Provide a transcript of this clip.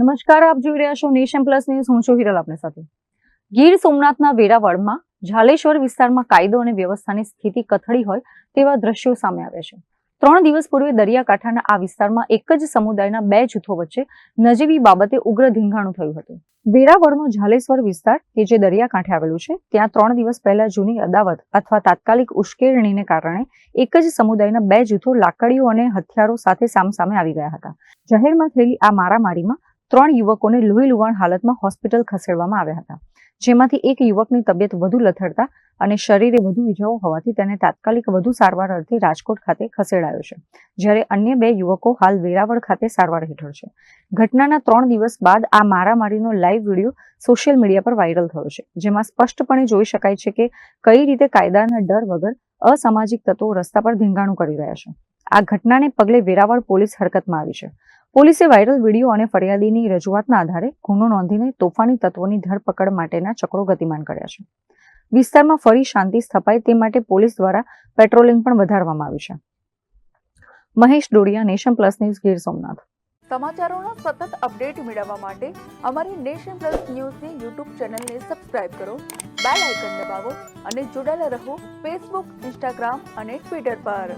નમસ્કાર, આપ જોઈ રહ્યા છો નેશન પ્લસ ન્યૂઝ. હું છું હિરલ આપની સાથે. ગીર સોમનાથના વેરાવળમાં ઝાલેશ્વર વિસ્તારમાં કાયદો અને વ્યવસ્થાની સ્થિતિ કથળી હોય તેવા દ્રશ્યો સામે આવ્યા છે. 3 દિવસ પૂર્વે દરિયાકાંઠાના આ વિસ્તારમાં એક જ સમુદાયના 2 જૂથો વચ્ચે નજીવી બાબતે ઉગ્ર ધીંગાણું થયું હતું. વેરાવળનો ઝાલેશ્વર વિસ્તાર કે જે દરિયાકાંઠે આવેલું છે, ત્યાં 3 દિવસ પહેલા જૂની અદાવત અથવા તાત્કાલિક ઉશ્કેરણીને કારણે એક જ સમુદાયના 2 જૂથો લાકડીઓ અને હથિયારો સાથે સામસામે આવી ગયા હતા. જાહેરમાં થયેલી આ મારામારીમાં 3 યુવકોને લોહીલુહાણ હાલતમાં હોસ્પિટલ ખસેડવામાં આવ્યા હતા, જેમાંથી એક યુવકની તબિયત વધુ લથડતા અને શરીરે વધુ ઈજાઓ હોવાથી તેને તાત્કાલિક વધુ સારવાર અર્થે રાજકોટ ખાતે ખસેડાયો છે, જ્યારે અન્ય 2 યુવકો હાલ વેરાવળ ખાતે સારવાર હેઠળ છે. ઘટનાના 3 દિવસ બાદ આ મારામારીનો લાઈવ વિડીયો સોશિયલ મીડિયા પર વાયરલ થયો છે, જેમાં સ્પષ્ટપણે જોઈ શકાય છે કે કઈ રીતે કાયદાના ડર વગર અસામાજિક તત્વો રસ્તા પર ધીંગાણું કરી રહ્યા છે. આ ઘટનાને પગલે વેરાવળ પોલીસ હરકતમાં આવી છે. પોલીસે વાયરલ વિડીયો અને ફરિયાદીની રજૂઆતના આધારે ગુનો નોંધીને તોફાની તત્વોની ધરપકડ માટેના ચક્રો ગતિમાન કર્યા છે. વિસ્તારમાં ફરી શાંતિ સ્થપાય તે માટે પોલીસ દ્વારા પેટ્રોલિંગ પણ વધારવામાં આવ્યું છે. Mahesh Dodiya, nation plus news, Gir Somnath. સમાચારોના સતત અપડેટ મેળવવા માટે અમારી નેશન પ્લસ ન્યૂઝની યુટ્યુબ ચેનલને સબસ્ક્રાઇબ કરો, બેલ આઇકન દબાવો અને જોડાયેલા રહો ફેસબુક, ઇન્સ્ટાગ્રામ અને ટ્વિટર પર.